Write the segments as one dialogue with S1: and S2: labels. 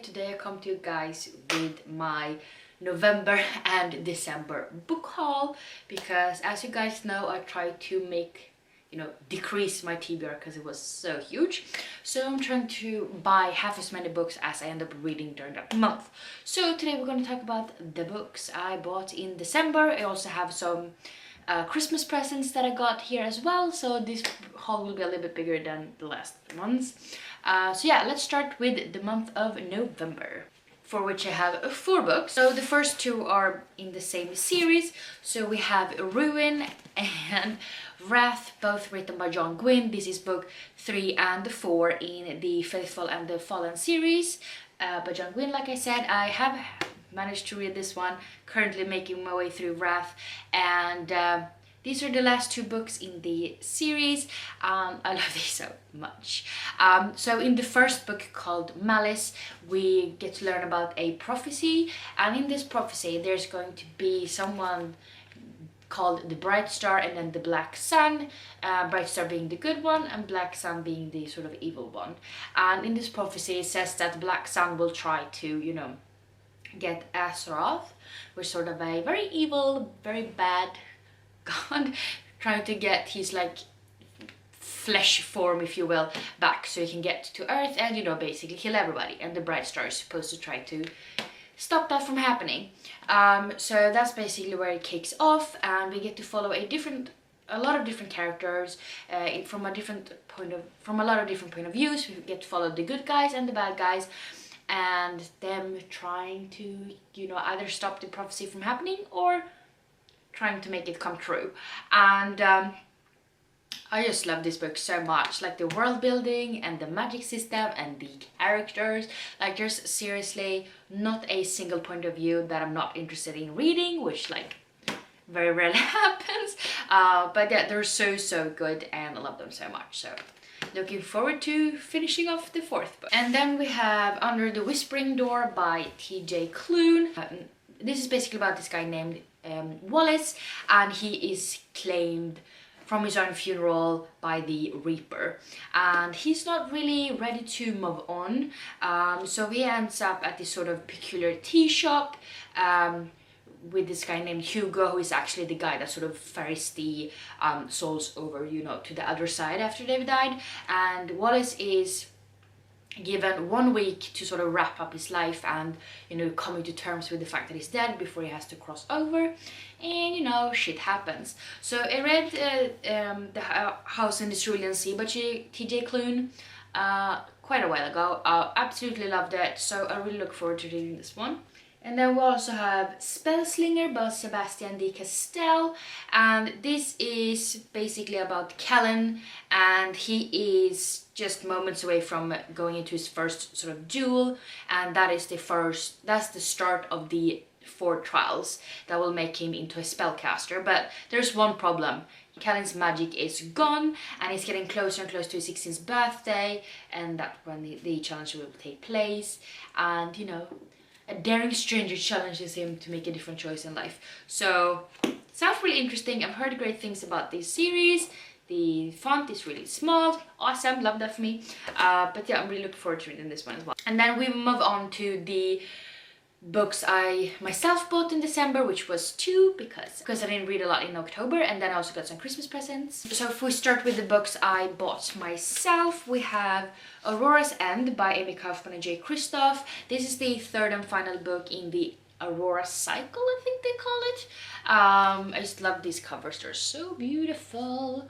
S1: Today I come to you guys with my November and December book haul because as you guys know I tried to make decrease my TBR because it was so huge, so I'm trying to buy half as many books as I end up reading during that month. So today we're going to talk about the books I bought in December. I also have some Christmas presents that I got here as well, so this haul will be a little bit bigger than the last ones. So yeah, let's start with the month of November, for which I have 4 books. So the first 2 are in the same series. So we have Ruin and Wrath, both written by John Gwynne. This is book 3 and 4 in the Faithful and the Fallen series by John Gwynne. Like I said, I have managed to read this one, currently making my way through Wrath, and these are the last 2 books in the series. I love these so much. So in the first book called Malice, we get to learn about a prophecy, and in this prophecy there's going to be someone called the Bright Star and then the Black Sun, Bright Star being the good one and Black Sun being the sort of evil one. And in this prophecy it says that the Black Sun will try to, get Azeroth, which is sort of a very evil, very bad god, trying to get his like flesh form, if you will, back so he can get to Earth and basically kill everybody, and the Bright Star is supposed to try to stop that from happening. So that's basically where it kicks off, and we get to follow a lot of different characters from a lot of different point of views. We get to follow the good guys and the bad guys, and them trying to either stop the prophecy from happening or trying to make it come true. And I just love this book so much, like the world building and the magic system and the characters. Like there's seriously not a single point of view that I'm not interested in reading, which like very rarely happens. But yeah, they're so good and I love them so much. So looking forward to finishing off the 4th book. And then we have Under the Whispering Door by TJ Klune. This is basically about this guy named Wallace, and he is claimed from his own funeral by the Reaper, and he's not really ready to move on. So he ends up at this sort of peculiar tea shop with this guy named Hugo, who is actually the guy that sort of ferries the souls over, to the other side after they've died. And Wallace is given 1 week to sort of wrap up his life and coming to terms with the fact that he's dead before he has to cross over, and shit happens. So I read The House in the Cerulean Sea by TJ Klune quite a while ago. Absolutely loved it, so I really look forward to reading this one. And then we also have Spellslinger by Sebastian de Castell, and this is basically about Callan, and he is just moments away from going into his first sort of duel, and that's the start of the 4 trials that will make him into a spellcaster. But there's one problem. Callan's magic is gone, and he's getting closer and closer to his 16th birthday, and that's when the challenge will take place. And a daring stranger challenges him to make a different choice in life. So sounds really interesting. I've heard great things about this series. The font is really small, awesome, love that for me. But yeah, I'm really looking forward to reading this one as well. And then we move on to the books I myself bought in December, which was 2 because I didn't read a lot in October, and then I also got some Christmas presents. So if we start with the books I bought myself, we have Auroras End by Amy Kaufman and Jay Kristoff. This is the 3rd and final book in the Aurora cycle, I think they call it. I just love these covers, they're so beautiful.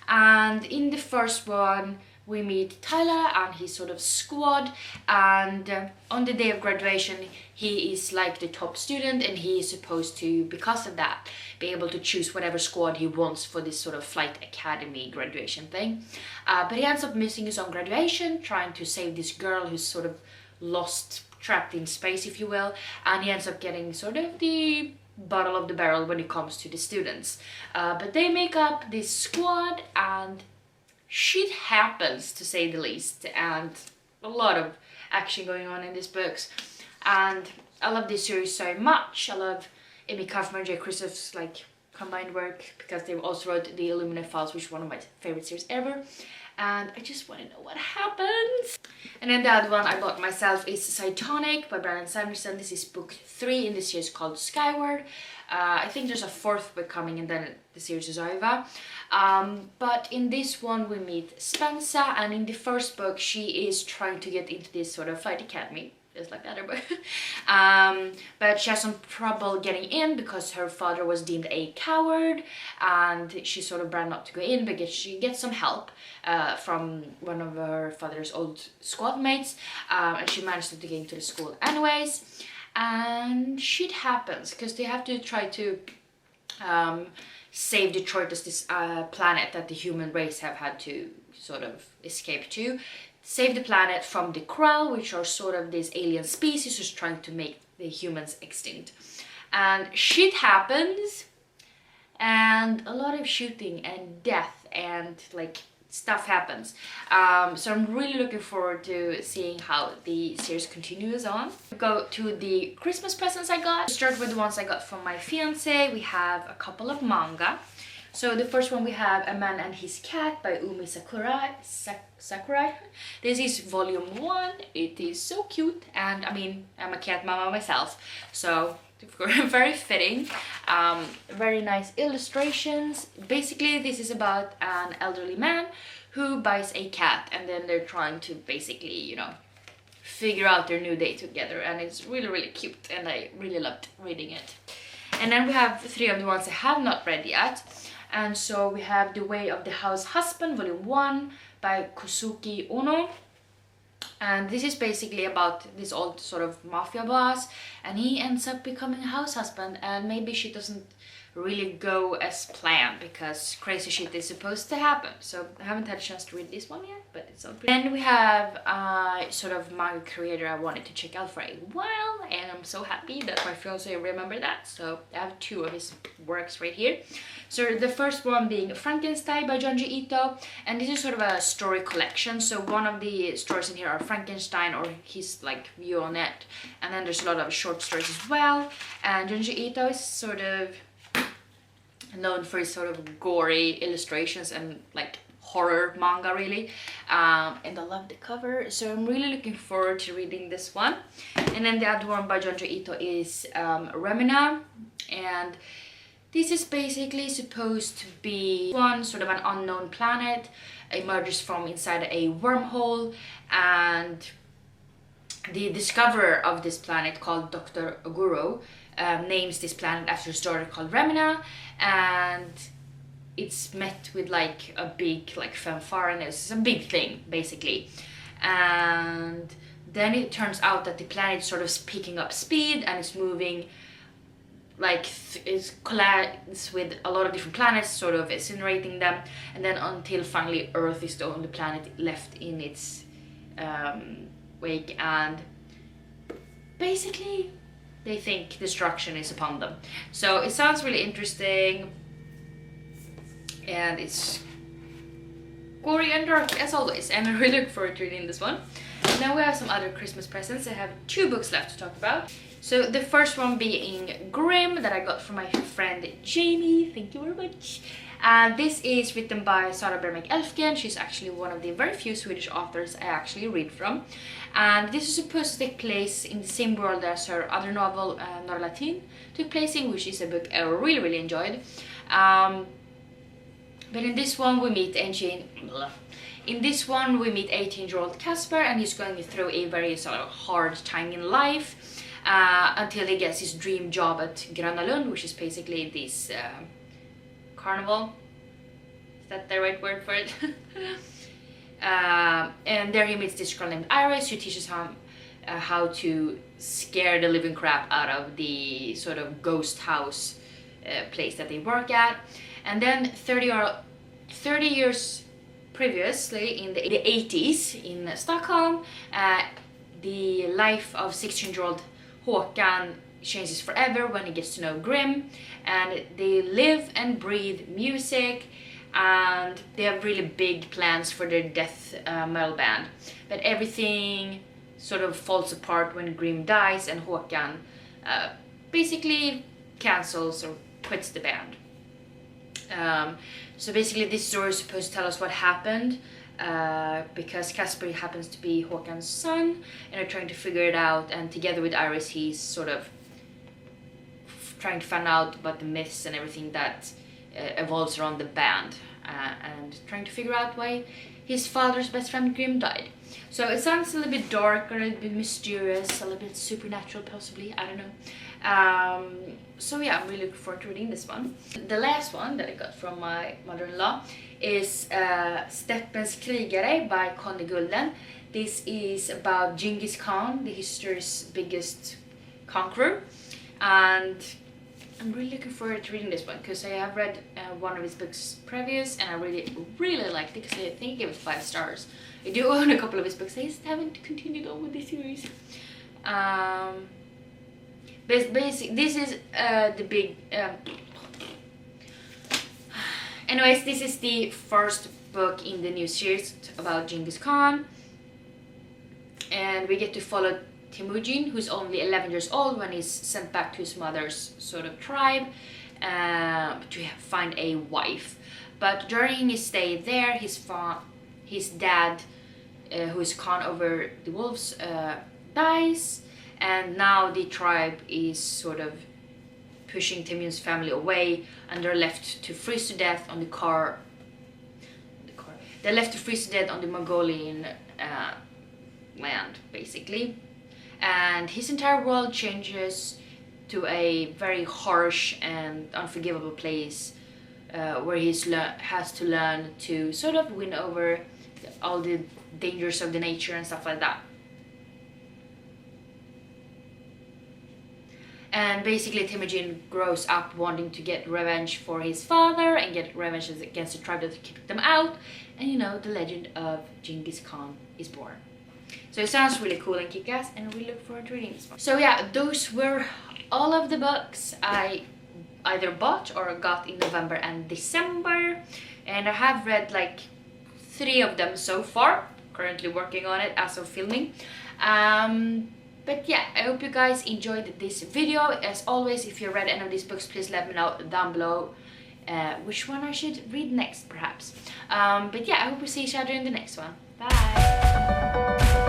S1: And in the first one we meet Tyler and his sort of squad, and on the day of graduation he is like the top student, and he is supposed to, because of that, be able to choose whatever squad he wants for this sort of flight academy graduation thing. But he ends up missing his own graduation, trying to save this girl who's sort of lost, trapped in space, if you will, and he ends up getting sort of the bottom of the barrel when it comes to the students. But they make up this squad, and shit happens, to say the least, and a lot of action going on in these books. And I love this series so much. I love Amy Kaufman and Jay Kristoff's like combined work, because they also wrote the Illuminate Files, which is one of my favorite series ever. And I just want to know what happens. And then the other one I bought myself is Cytonic by Brandon Sanderson. This is book 3 in the series called Skyward. I think there's a 4th book coming, and then the series is over. But in this one we meet Spencer, and in the first book she is trying to get into this sort of flight academy, just like the other book. But she has some trouble getting in because her father was deemed a coward, and she's sort of brand not to go in, but she gets some help from one of her father's old squad mates, and she managed to get into the school anyways. And shit happens because they have to try to save Detroit as this planet that the human race have had to sort of escape to. Save the planet from the Krell, which are sort of this alien species who's trying to make the humans extinct. And shit happens, and a lot of shooting and death and like stuff happens. So I'm really looking forward to seeing how the series continues on. Go to the Christmas presents I got. Start with the ones I got from my fiance. We have a couple of manga. So the first one we have A Man and His Cat by Umi Sakurai. This is volume 1. It is so cute, and I mean, I'm a cat mama myself, so very fitting. Very nice illustrations. Basically this is about an elderly man who buys a cat, and then they're trying to basically, you know, figure out their new day together, and it's really cute, and I really loved reading it. And then we have 3 of the ones I have not read yet. And so we have The Way of the House Husband, volume 1 by Kosuke Ono. And this is basically about this old sort of mafia boss, and he ends up becoming a house husband, and maybe she doesn't really go as planned because crazy shit is supposed to happen. So I haven't had a chance to read this one yet, but it's on. Then we have sort of manga creator I wanted to check out for a while, and I'm so happy that my fiance remembered that. So I have 2 of his works right here. So the first one being Frankenstein by Junji Ito, and this is sort of a story collection. So one of the stories in here are Frankenstein or his like view on it, and then there's a lot of short stories as well. And Junji Ito is sort of known for his sort of gory illustrations and like horror manga really, and I love the cover, so I'm really looking forward to reading this one. And then the other one by Junji Ito is Ramana, and this is basically supposed to be one sort of an unknown planet emerges from inside a wormhole, and the discoverer of this planet, called Dr. Oguro, names this planet after his daughter called Ramana, and it's met with like a big like fanfare, and it's a big thing basically. And then it turns out that the planet sort of picking up speed and it's moving like it collides with a lot of different planets, sort of incinerating them, and then until finally Earth is the only planet left in its wake, and basically they think destruction is upon them. So it sounds really interesting, and it's gory and dark as always, and I really look forward to reading this one. And then we have some other Christmas presents. I have 2 books left to talk about. So the first one being Grimm, that I got from my friend Jamie, thank you very much. And this is written by Sara Bermek Elfgen. She's actually one of the very few Swedish authors I actually read from. And this is supposed to take place in the same world as her other novel, Norra Latin, took place in, which is a book I really enjoyed. But in this one we meet 18-year-old Casper, and he's going through a very sort of hard time in life until he gets his dream job at Gröna Lund, which is basically this carnival. Is that the right word for it? And there he meets this girl named Iris, who teaches him how to scare the living crap out of the sort of ghost house place that they work at. And then 30 years previously, in the 80s in Stockholm, the life of 16-year-old Håkan changes forever when he gets to know Grimm, and they live and breathe music, and they have really big plans for their death metal band. But everything sort of falls apart when Grimm dies, and Håkan basically cancels or quits the band. So basically this story is supposed to tell us what happened, because Casper happens to be Håkan's son, and they're trying to figure it out, and together with Iris he's sort of trying to find out about the myths and everything that evolves around the band, and trying to figure out why his father's best friend Grim died. So it sounds a little bit darker, a little bit mysterious, a little bit supernatural possibly, I don't know. So yeah, I'm really looking forward to reading this one. The last one that I got from my mother-in-law is Steppens krigare by Conny Gulden. This is about Genghis Khan, the history's biggest conqueror, and I'm really looking forward to reading this one because I have read one of his books previous, and I really liked it because I think I gave it 5 stars. I do own a couple of his books, I just haven't continued on with this series. This is the big... anyways, this is the first book in the new series about Genghis Khan, and we get to follow Temujin, who's only 11 years old when he's sent back to his mother's sort of tribe to find a wife. But during his stay there, his dad, who is Khan over the wolves, dies, and now the tribe is sort of pushing Temujin's family away, and they're left to freeze to death on they're left to freeze to death on the Mongolian land, basically. And his entire world changes to a very harsh and unforgivable place, where he has to learn to sort of win over all the dangers of the nature and stuff like that. And basically Temujin grows up wanting to get revenge for his father and get revenge against the tribe that kicked them out, and you know, the legend of Genghis Khan is born. So it sounds really cool and kick-ass, and we look forward to reading this one. So yeah, those were all of the books I either bought or got in November and December, and I have read like 3 of them so far, currently working on it as of filming. But yeah, I hope you guys enjoyed this video. As always, if you read any of these books, please let me know down below which one I should read next, perhaps. But yeah, I hope we see each other in the next one. Bye!